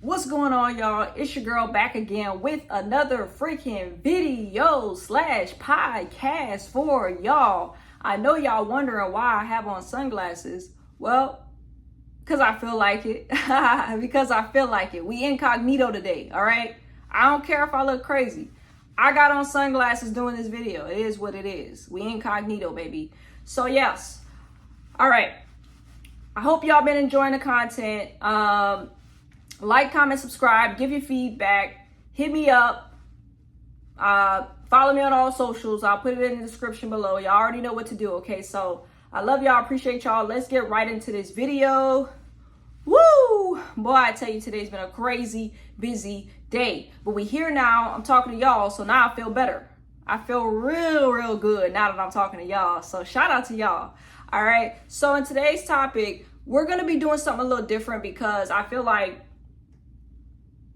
What's going on, y'all? It's your girl back again with another freaking video slash podcast for y'all. I know y'all wondering why I have on sunglasses. Well, because I feel like it. Because I feel like it. We incognito today, all right? I don't care if I look crazy. I got on sunglasses doing this video. It is what it is. We incognito, baby. So yes. All right. I hope y'all been enjoying the content. Like, comment, subscribe, give your feedback, hit me up, follow me on all socials. I'll put it in the description below. Y'all already know what to do, okay? So I love y'all, appreciate y'all. Let's get right into this video. Woo! Boy, I tell you, today's been a crazy, busy day. But we here now. I'm talking to y'all, so now I feel better. I feel real good now that I'm talking to y'all. So shout out to y'all. All right. So in today's topic, we're going to be doing something a little different because I feel like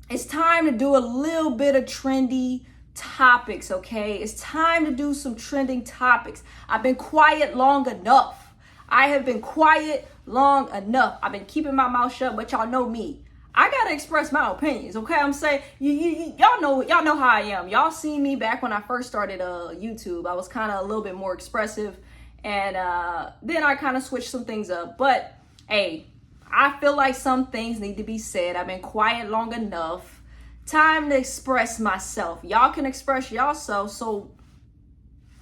it's time to do a little bit of trendy topics, okay? It's time to do some trending topics. I've been quiet long enough. I have been quiet long enough. I've been keeping my mouth shut, but y'all know me. I gotta express my opinions, okay? I'm saying, y'all know how I am. Y'all seen me back when I first started YouTube. I was kind of a little bit more expressive, and then I kind of switched some things up. But hey, I feel like some things need to be said. I've been quiet long enough. Time to express myself. Y'all can express yourself, so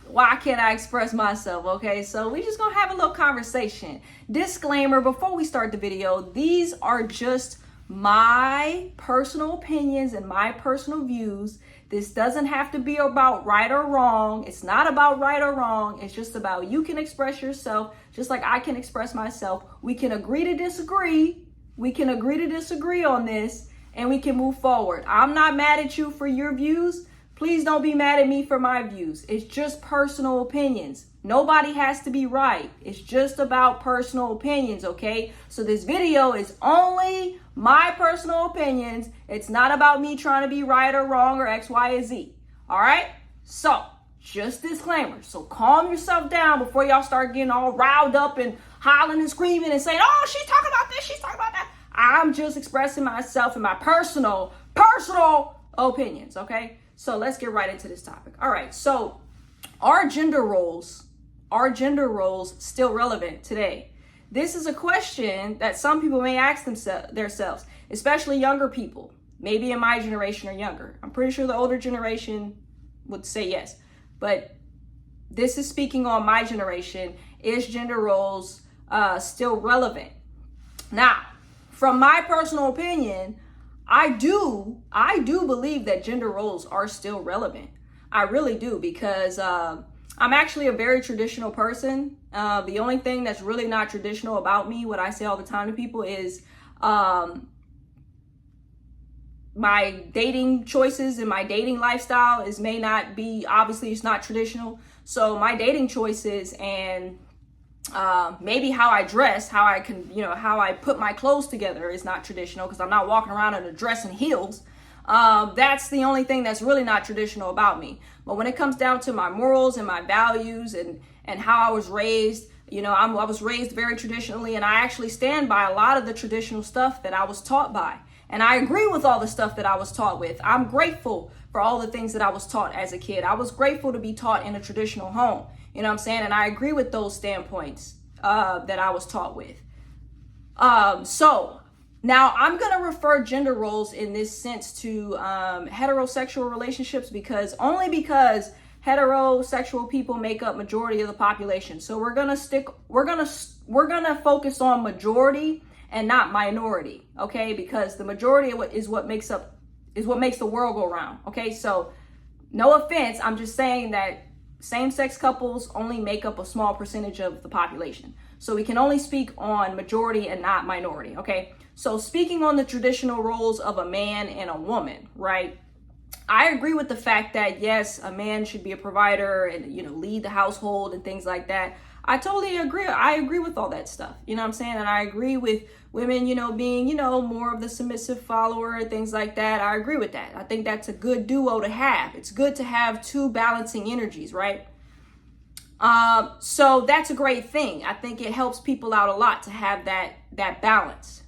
why can't I express myself? Okay, so we just gonna have a little conversation. Disclaimer before we start the video, these are just my personal opinions and my personal views. This doesn't have to be about right or wrong. It's not about right or wrong. It's just about you can express yourself just like I can express myself. We can agree to disagree. We can agree to disagree on this and we can move forward. I'm not mad at you for your views. Please don't be mad at me for my views. It's just personal opinions. Nobody has to be right. It's just about personal opinions, okay? So this video is only my personal opinions. It's not about me trying to be right or wrong or X, Y, or Z. All right? So, just disclaimer. So calm yourself down before y'all start getting all riled up and hollering and screaming and saying, oh, she's talking about this, she's talking about that. I'm just expressing myself and my personal opinions, okay? So let's get right into this topic. All right, so are gender roles still relevant today? This is a question that some people may ask themselves, especially younger people, maybe in my generation or younger. I'm pretty sure the older generation would say yes, but this is speaking on my generation. Is gender roles still relevant? Now, from my personal opinion, I do believe that gender roles are still relevant. I really do, because I'm actually a very traditional person. The only thing that's really not traditional about me, what I say all the time to people, is my dating choices and my dating lifestyle may not be, obviously it's not traditional. So my dating choices and maybe how I dress, how I put my clothes together is not traditional, because I'm not walking around in a dress and heels. That's the only thing that's really not traditional about me. But when it comes down to my morals and my values and how I was raised, I was raised very traditionally, and I actually stand by a lot of the traditional stuff that I was taught by. And I agree with all the stuff that I was taught with. I'm grateful for all the things that I was taught as a kid. I was grateful to be taught in a traditional home. You know what I'm saying? And I agree with those standpoints that I was taught with. So now I'm going to refer gender roles in this sense to heterosexual relationships, because heterosexual people make up majority of the population. So we're going to focus on majority and not minority, okay? Because the majority is what makes the world go round, okay? So no offense, I'm just saying that same-sex couples only make up a small percentage of the population. So we can only speak on majority and not minority, okay? So speaking on the traditional roles of a man and a woman, right? I agree with the fact that, yes, a man should be a provider and, lead the household and things like that. I totally agree. I agree with all that stuff. You know what I'm saying? And I agree with women, being, more of the submissive follower and things like that. I agree with that. I think that's a good duo to have. It's good to have two balancing energies, right? So that's a great thing. I think it helps people out a lot to have that balance.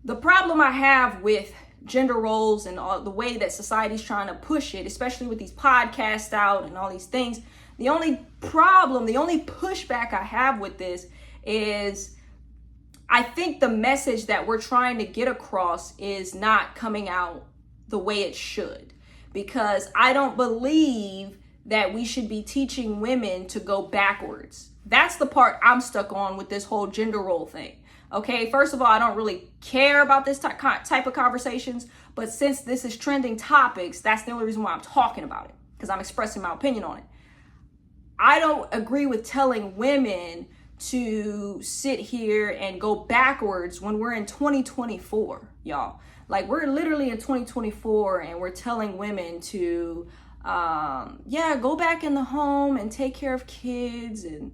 The problem I have with gender roles and all the way that society's trying to push it, especially with these podcasts out and all these things, the only pushback I have with this is I think the message that we're trying to get across is not coming out the way it should, because I don't believe that we should be teaching women to go backwards. That's the part I'm stuck on with this whole gender role thing. Okay, first of all, I don't really care about this type of conversations, but since this is trending topics, that's the only reason why I'm talking about it, because I'm expressing my opinion on it. I don't agree with telling women to sit here and go backwards when we're in 2024, y'all. Like, we're literally in 2024 and we're telling women to, go back in the home and take care of kids and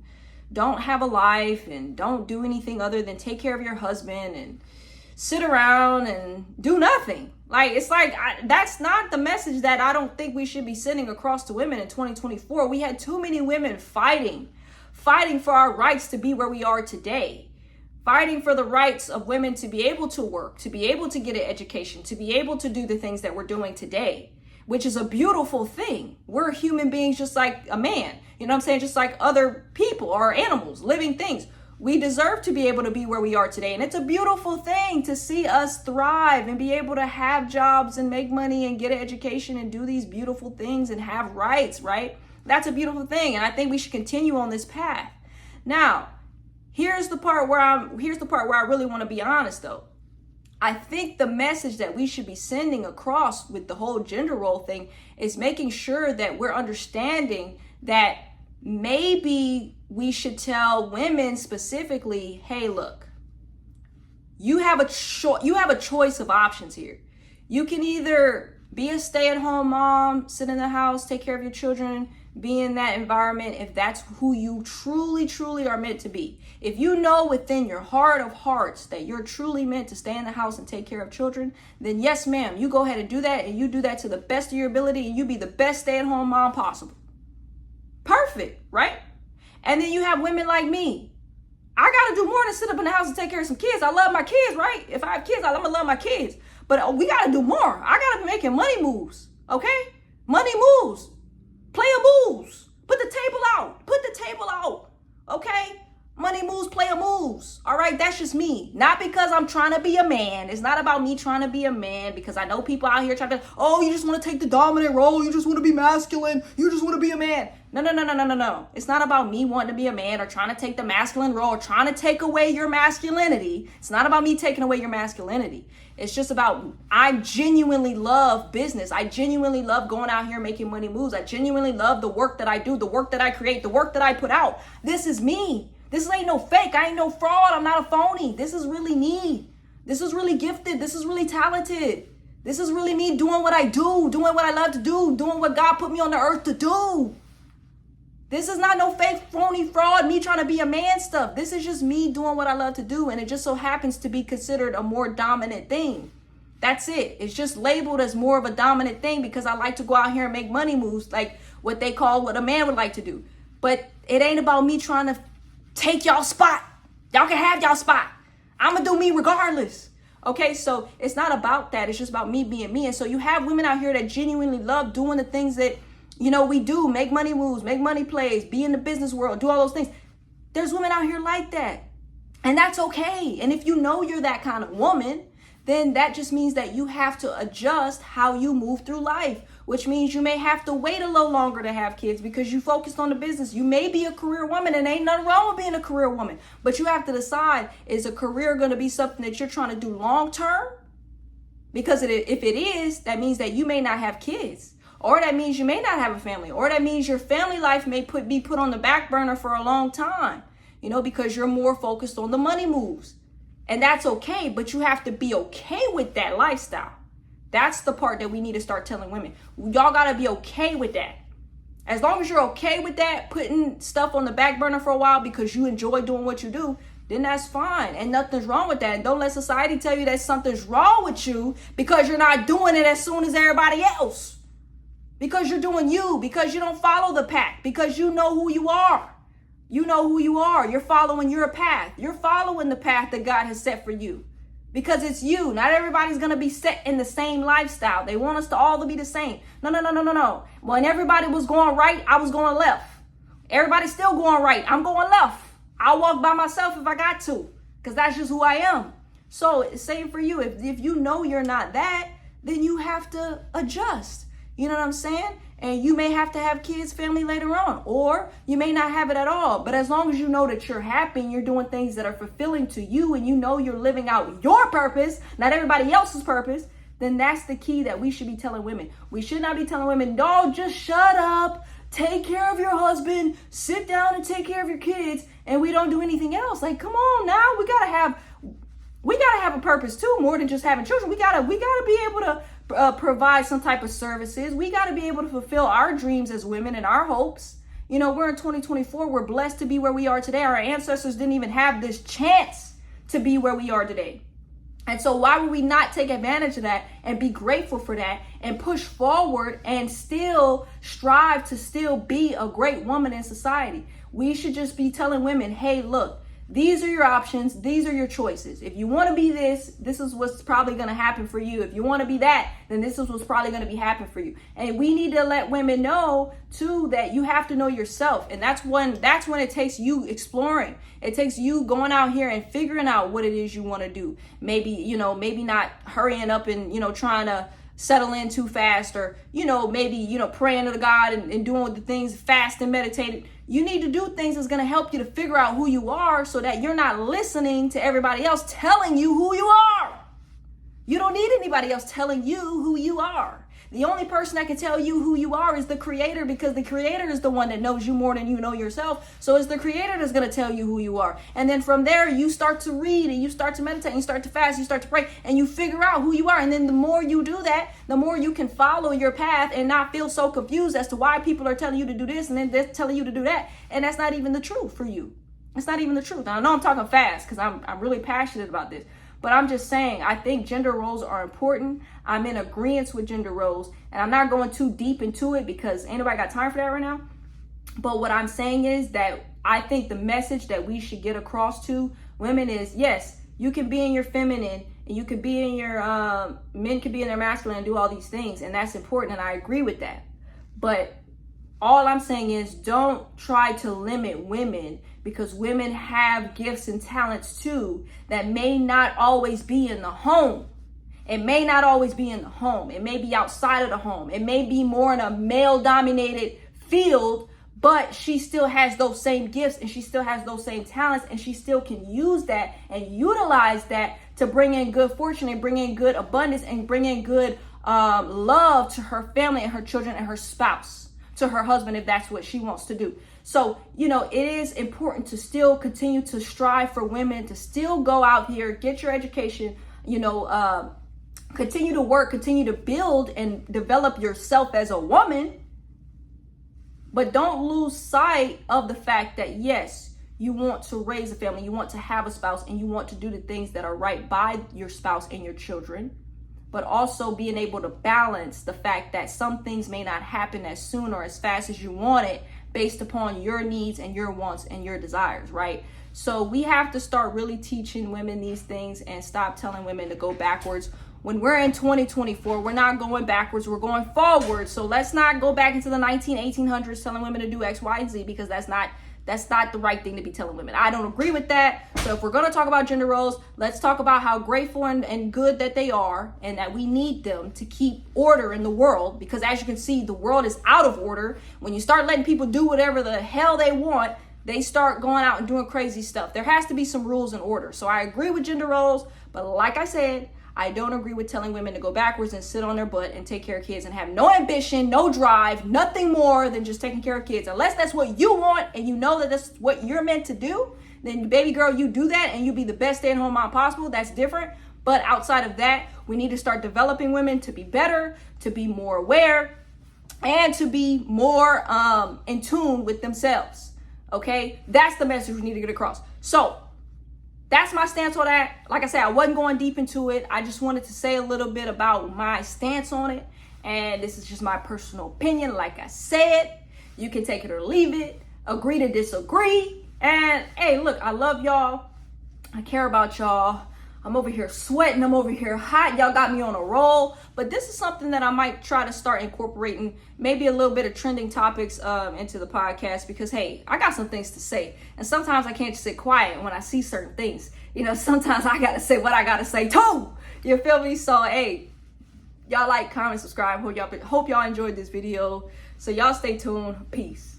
don't have a life and don't do anything other than take care of your husband and sit around and do nothing. Like, it's like, that's not the message that I don't think we should be sending across to women in 2024. We had too many women fighting for our rights to be where we are today, fighting for the rights of women to be able to work, to be able to get an education, to be able to do the things that we're doing today, which is a beautiful thing. We're human beings just like a man, you know what I'm saying? Just like other people or animals, living things. We deserve to be able to be where we are today. And it's a beautiful thing to see us thrive and be able to have jobs and make money and get an education and do these beautiful things and have rights, right? That's a beautiful thing. And I think we should continue on this path. Now, here's the part where I really want to be honest though. I think the message that we should be sending across with the whole gender role thing is making sure that we're understanding that maybe we should tell women specifically, hey, look, you have a choice of options here. You can either be a stay-at-home mom, sit in the house, take care of your children, be in that environment if that's who you truly, truly are meant to be. If you know within your heart of hearts that you're truly meant to stay in the house and take care of children, then yes, ma'am, you go ahead and do that, and you do that to the best of your ability, and you be the best stay-at-home mom possible. Perfect, right? And then you have women like me. I got to do more than sit up in the house and take care of some kids. I love my kids, right? If I have kids, I'm going to love my kids. But we got to do more. I got to be making money moves, okay? Money moves. Player moves. Put the table out. Put the table out, okay? Money moves, player moves. All right, that's just me. Not because I'm trying to be a man. It's not about me trying to be a man, because I know people out here trying to, oh, you just want to take the dominant role. You just want to be masculine. You just want to be a man. No. It's not about me wanting to be a man or trying to take the masculine role or trying to take away your masculinity. It's not about me taking away your masculinity. It's just about, I genuinely love business. I genuinely love going out here making money moves. I genuinely love the work that I do, the work that I create, the work that I put out. This is me. This ain't no fake. I ain't no fraud. I'm not a phony. This is really me. This is really gifted. This is really talented. This is really me doing what I do, doing what I love to do, doing what God put me on the earth to do. This is not no fake, phony, fraud, me trying to be a man stuff. This is just me doing what I love to do, and it just so happens to be considered a more dominant thing. That's it. It's just labeled as more of a dominant thing because I like to go out here and make money moves, like what they call what a man would like to do. But it ain't about me trying to take y'all spot. Y'all can have y'all spot. I'm going to do me regardless. Okay, so it's not about that. It's just about me being me. And so you have women out here that genuinely love doing the things that, you know, we do, make money moves, make money plays, be in the business world, do all those things. There's women out here like that. And that's okay. And if you know you're that kind of woman, then that just means that you have to adjust how you move through life, which means you may have to wait a little longer to have kids because you focused on the business. You may be a career woman, and ain't nothing wrong with being a career woman, but you have to decide, is a career going to be something that you're trying to do long term? Because if it is, that means that you may not have kids. Or that means you may not have a family. Or that means your family life may be put on the back burner for a long time, you know, because you're more focused on the money moves. And that's okay, but you have to be okay with that lifestyle. That's the part that we need to start telling women. Y'all got to be okay with that. As long as you're okay with that, putting stuff on the back burner for a while because you enjoy doing what you do, then that's fine. And nothing's wrong with that. And don't let society tell you that something's wrong with you because you're not doing it as soon as everybody else. Because you're doing you, because you don't follow the pack, because you know who you are. You know who you are. You're following your path. You're following the path that God has set for you. because it's you. Not everybody's going to be set in the same lifestyle. They want us to all to be the same. No. When everybody was going right, I was going left. Everybody's still going right. I'm going left. I'll walk by myself if I got to, because that's just who I am. So same for you. If you know you're not that, then you have to adjust. You know what I'm saying? And you may have to have kids, family later on, or you may not have it at all. But as long as you know that you're happy and you're doing things that are fulfilling to you, and you know you're living out your purpose, not everybody else's purpose, then that's the key that we should be telling women. We should not be telling women, no, just shut up, take care of your husband, sit down and take care of your kids, and we don't do anything else. Like, come on now, we gotta have a purpose too, more than just having children. We gotta be able to provide some type of services. We got to be able to fulfill our dreams as women and our hopes. You know, we're in 2024. We're blessed to be where we are today. Our ancestors didn't even have this chance to be where we are today. And so why would we not take advantage of that and be grateful for that and push forward and still strive to still be a great woman in society? We should just be telling women, hey, look, these are your options. These are your choices. If you want to be this is what's probably going to happen for you. If you want to be that, then this is what's probably going to be happening for you. And we need to let women know too that you have to know yourself. And that's when it takes you exploring. It takes you going out here and figuring out what it is you want to do. Maybe not hurrying up and, trying to settle in too fast, or, maybe, praying to God and doing the things fast and meditated. You need to do things that's going to help you to figure out who you are, so that you're not listening to everybody else telling you who you are. You don't need anybody else telling you who you are. The only person that can tell you who you are is the Creator, because the Creator is the one that knows you more than you know yourself. So it's the Creator that's going to tell you who you are. And then from there, you start to read and you start to meditate and you start to fast, you start to pray, and you figure out who you are. And then the more you do that, the more you can follow your path and not feel so confused as to why people are telling you to do this and then they're telling you to do that. And that's not even the truth for you. It's not even the truth. Now, I know I'm talking fast because I'm really passionate about this. But I'm just saying, I think gender roles are important. I'm in agreement with gender roles, and I'm not going too deep into it because ain't nobody got time for that right now. But what I'm saying is that I think the message that we should get across to women is, yes, you can be in your feminine, and you can be in your, men can be in their masculine and do all these things, and that's important, and I agree with that. But all I'm saying is, don't try to limit women, because women have gifts and talents too that may not always be in the home. It may not always be in the home. It may be outside of the home. It may be more in a male-dominated field, but she still has those same gifts and she still has those same talents, and she still can use that and utilize that to bring in good fortune and bring in good abundance and bring in good love to her family and her children and her spouse, to her husband, if that's what she wants to do. So, it is important to still continue to strive for women to still go out here, get your education, continue to work, continue to build and develop yourself as a woman. But don't lose sight of the fact that, yes, you want to raise a family, you want to have a spouse, and you want to do the things that are right by your spouse and your children. But also being able to balance the fact that some things may not happen as soon or as fast as you want it, based upon your needs and your wants and your desires, right? So we have to start really teaching women these things and stop telling women to go backwards. When we're in 2024, we're not going backwards, we're going forward. So let's not go back into the 1800s telling women to do X, Y, and Z, because that's not the right thing to be telling women. I don't agree with that. So if we're going to talk about gender roles, let's talk about how grateful and good that they are, and that we need them to keep order in the world. Because as you can see, the world is out of order. When you start letting people do whatever the hell they want, they start going out and doing crazy stuff. There has to be some rules and order. So I agree with gender roles, but like I said, I don't agree with telling women to go backwards and sit on their butt and take care of kids and have no ambition, no drive, nothing more than just taking care of kids. Unless that's what you want and you know that that's what you're meant to do, then baby girl, you do that and you be the best stay-at-home mom possible. That's different. But outside of that, we need to start developing women to be better, to be more aware, and to be more in tune with themselves. Okay? That's the message we need to get across. So that's my stance on that. Like I said, I wasn't going deep into it. I just wanted to say a little bit about my stance on it. And this is just my personal opinion. Like I said, you can take it or leave it, agree to disagree. And hey, look, I love y'all. I care about y'all. I'm over here sweating. I'm over here hot. Y'all got me on a roll. But this is something that I might try to start incorporating, maybe a little bit of trending topics into the podcast, because, hey, I got some things to say. And sometimes I can't just sit quiet when I see certain things. You know, sometimes I got to say what I got to say too. You feel me? So, hey, y'all like, comment, subscribe. Hope y'all enjoyed this video. So y'all stay tuned. Peace.